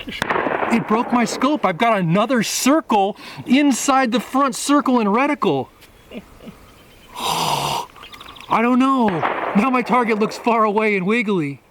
It broke my scope. I've got another circle inside the front circle and reticle. I don't know. Now my target looks far away and wiggly.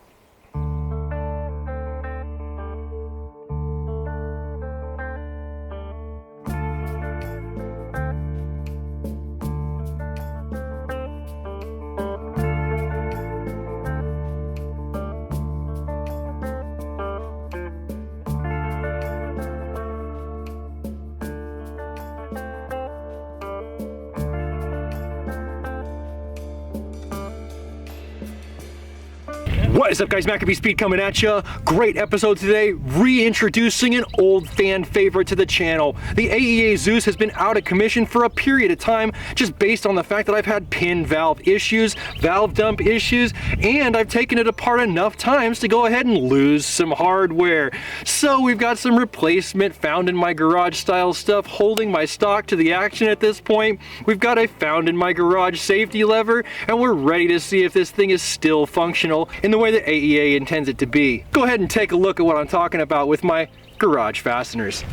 What is up, guys? MACABESPEED coming at ya. Great episode today, reintroducing an old fan favorite to the channel. The AEA ZEUS has been out of commission for a period of time, just based on the fact that I've had pin valve issues, valve dump issues, and I've taken it apart enough times to go ahead and lose some hardware. So we've got some replacement found in my garage style stuff holding my stock to the action at this point. We've got a found in my garage safety lever, and we're ready to see if this thing is still functional in the way that AEA intends it to be. Go ahead and take a look at what I'm talking about with my garage fasteners.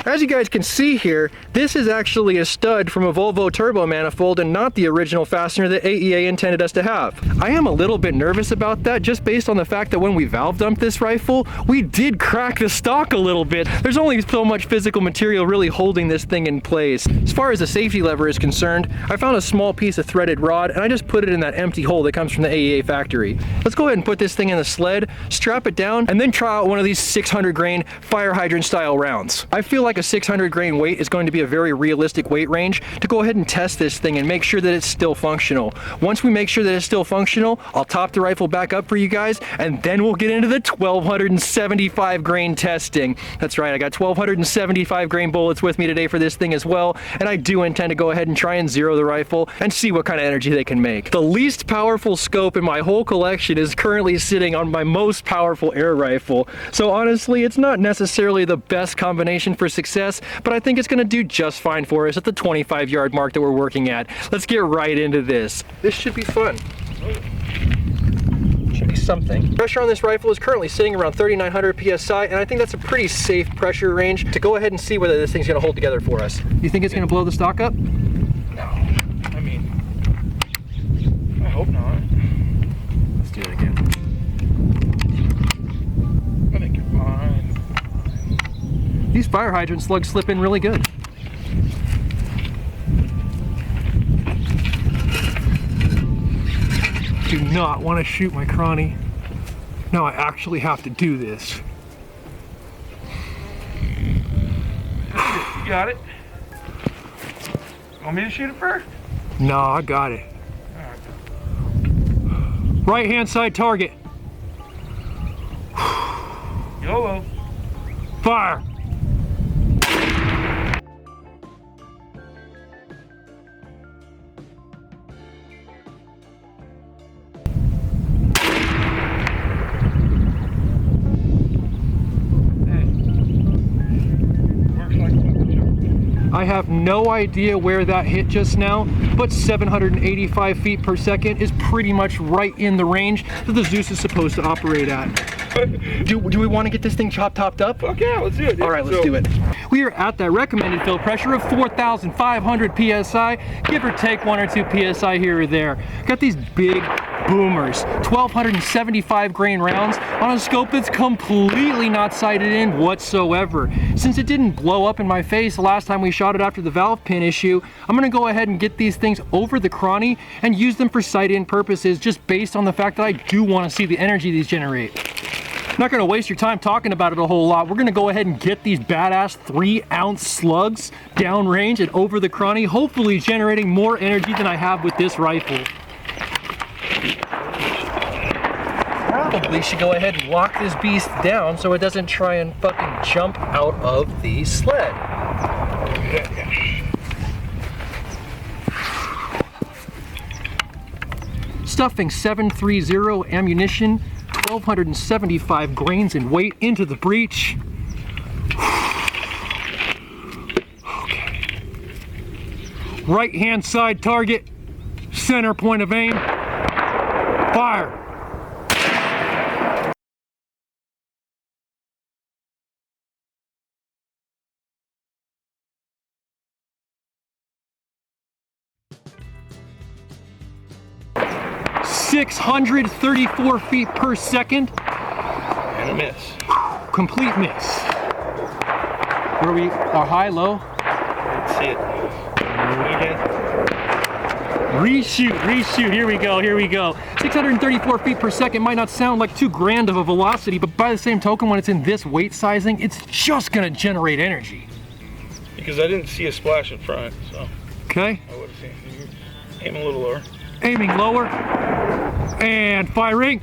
As you guys can see here, this is actually a stud from a Volvo turbo manifold and not the original fastener that AEA intended us to have. I am a little bit nervous about that just based on the fact that when we valve dumped this rifle, we did crack the stock a little bit. There's only so much physical material really holding this thing in place. As far as the safety lever is concerned, I found a small piece of threaded rod and I just put it in that empty hole that comes from the AEA factory. Let's go ahead and put this thing in the sled, strap it down, and then try out one of these 600 grain fire hydrant style rounds. I feel like a 600 grain weight is going to be a very realistic weight range to go ahead and test this thing and make sure that it's still functional. Once we make sure that it's still functional, I'll top the rifle back up for you guys, and then we'll get into the 1275 grain testing. That's right, I got 1275 grain bullets with me today for this thing as well, and I do intend to go ahead and try and zero the rifle and see what kind of energy they can make. The least powerful scope in my whole collection is currently sitting on my most powerful air rifle, so honestly it's not necessarily the best combination for success, but I think it's going to do just fine for us at the 25-yard mark that we're working at. Let's get right into this. This should be fun. Should be something. Pressure on this rifle is currently sitting around 3,900 PSI, and I think that's a pretty safe pressure range to go ahead and see whether this thing's going to hold together for us. You think it's going to blow the stock up? No. I mean, I hope not. Let's do it again. I think you're fine. These fire hydrant slugs slip in really good. Do not want to shoot my cranny. Now I actually have to do this. You got it? Want me to shoot it first? No, I got it. Right hand side target. YOLO. Fire! I have no idea where that hit just now, but 785 feet per second is pretty much right in the range that the ZEUS is supposed to operate at. Do we want to get this thing topped up? Fuck yeah, let's do it. All right, let's do it. We are at that recommended fill pressure of 4,500 PSI, give or take 1 or 2 PSI here or there. Got these big boomers, 1,275 grain rounds on a scope that's completely not sighted in whatsoever. Since it didn't blow up in my face the last time we shot it after the valve pin issue, I'm gonna go ahead and get these things over the cranny and use them for sight-in purposes, just based on the fact that I do want to see the energy these generate. Not gonna waste your time talking about it a whole lot. We're gonna go ahead and get these badass 3-ounce slugs downrange and over the cranny, hopefully generating more energy than I have with this rifle. Probably should go ahead and lock this beast down so it doesn't try and fucking jump out of the sled. Stuffing 730 ammunition, 1,275 grains in weight into the breech. Okay. Right hand side target, center point of aim, fire. 634 feet per second. And a miss. Complete miss. Where we are high, low? Let's see it. Again. Reshoot, here we go. 634 feet per second might not sound like too grand of a velocity, but by the same token, when it's in this weight sizing, it's just gonna generate energy. Because I didn't see a splash in front, so. Okay. I would have seen it. Aim a little lower. Aiming lower, and firing.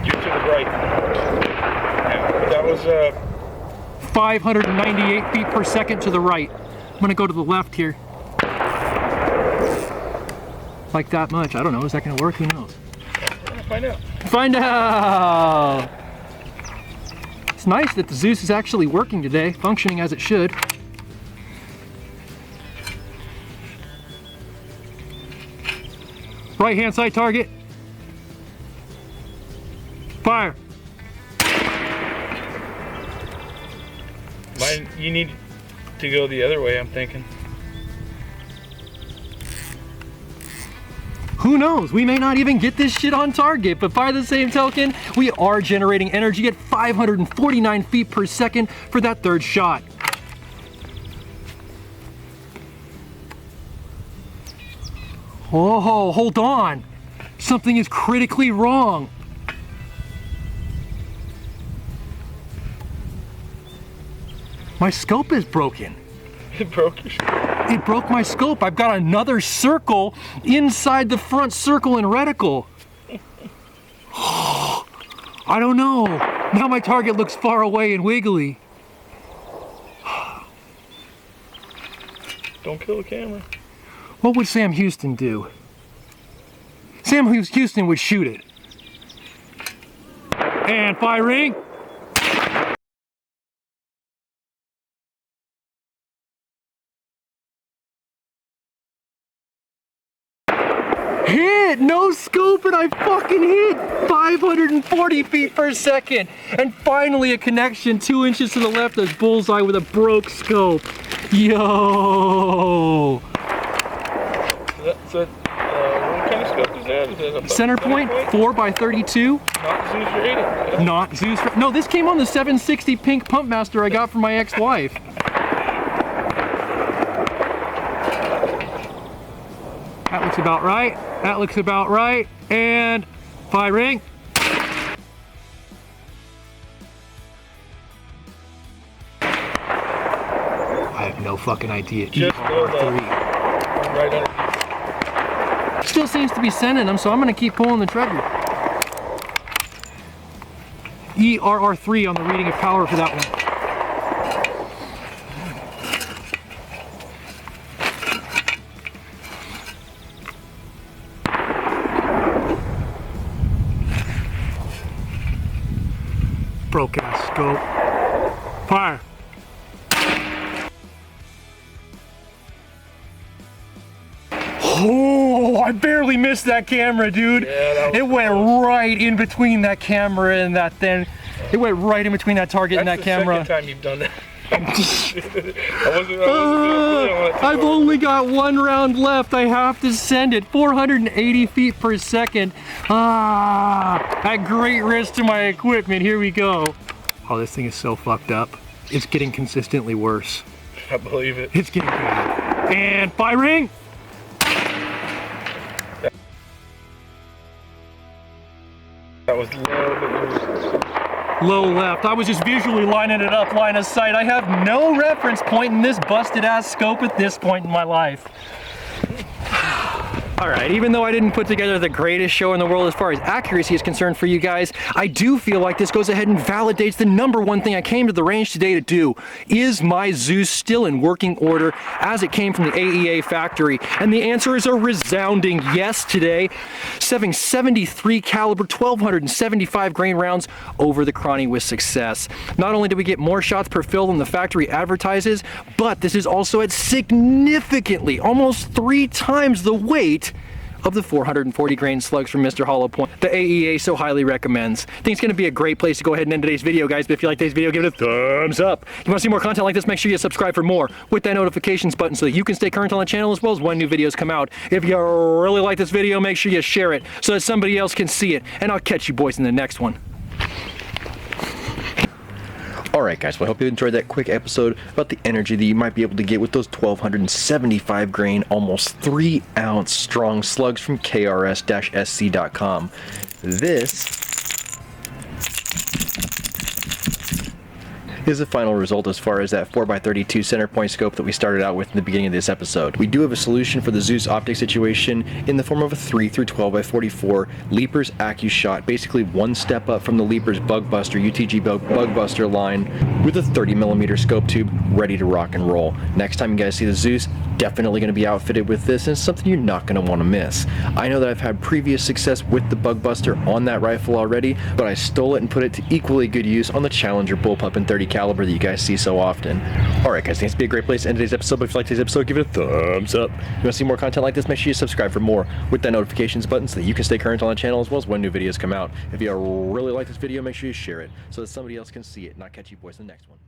You're to the right. Yeah, that was 598 feet per second to the right. I'm gonna go to the left here. Like that much. I don't know, is that gonna work? Who knows? we're gonna find out. Find out! It's nice that the ZEUS is actually working today, functioning as it should. Right hand side target. Fire. You need to go the other way, I'm thinking. Who knows? We may not even get this shit on target, but by the same token, we are generating energy at 549 feet per second for that third shot. Oh, hold on. Something is critically wrong. My scope is broken. It broke your scope. It broke my scope. I've got another circle inside the front circle and reticle. I don't know. Now my target looks far away and wiggly. Don't kill the camera. What would Sam Houston do? Sam Houston would shoot it. And firing. Hit! No scope and I fucking hit! 540 feet per second! And finally a connection 2 inches to the left as bullseye with a broke scope. Yo! What kind of scope is that? Is that a Center point, 4x32. Not ZEUS rated. Not ZEUS. No, this came on the 760 pink pump master I got from my ex-wife. That looks about right. That looks about right. And firing. I have no fucking idea. Just ER3. Right underneath. Still seems to be sending them, so I'm gonna keep pulling the trigger. ERR3 on the reading of power for that one. Broke ass scope. Fire. Oh, I barely missed that camera, dude. Yeah, it went right in between that camera and that thing. It went right in between that target and that camera. That's the second time you've done that. I've only got one round left. I have to send it 480 feet per second. At great risk to my equipment. Here we go. Oh, this thing is so fucked up. It's getting consistently worse. I believe it. It's getting bad. And firing. That was low, but it was... Low left. I was just visually lining it up, line of sight. I have no reference point in this busted ass scope at this point in my life. All right, even though I didn't put together the greatest show in the world as far as accuracy is concerned for you guys, I do feel like this goes ahead and validates the number one thing I came to the range today to do. Is my ZEUS still in working order as it came from the AEA factory? And the answer is a resounding yes today, seving 73 caliber 1275 grain rounds over the Cronny with success. Not only did we get more shots per fill than the factory advertises, but this is also at significantly, almost 3 times the weight of the 440 grain slugs from Mr. Hollow Point the AEA so highly recommends. I think it's going to be a great place to go ahead and end today's video, guys. But if you like today's video, give it a thumbs up. If you want to see more content like this, make sure you subscribe for more with that notifications button so that you can stay current on the channel as well as when new videos come out. If you really like this video, make sure you share it so that somebody else can see it. And I'll catch you boys in the next one. Alright guys, well I hope you enjoyed that quick episode about the energy that you might be able to get with those 1275 grain, almost 3 ounce strong slugs from KRS-SC.com. This is the final result as far as that 4x32 center point scope that we started out with in the beginning of this episode. We do have a solution for the ZEUS optic situation in the form of a 3 through 12x44 Leapers AccuShot, basically one step up from the Leapers Bugbuster UTG Bugbuster line with a 30mm scope tube ready to rock and roll. Next time you guys see the ZEUS, definitely going to be outfitted with this, and it's something you're not going to want to miss. I know that I've had previous success with the Bugbuster on that rifle already, but I stole it and put it to equally good use on the Challenger Bullpup in 30 caliber that you guys see so often. Alright guys, I think it's be a great place to end today's episode, but if you like today's episode, give it a thumbs up. If you want to see more content like this, make sure you subscribe for more with that notifications button so that you can stay current on the channel as well as when new videos come out. If you really like this video, make sure you share it so that somebody else can see it, and I'll catch you boys in the next one.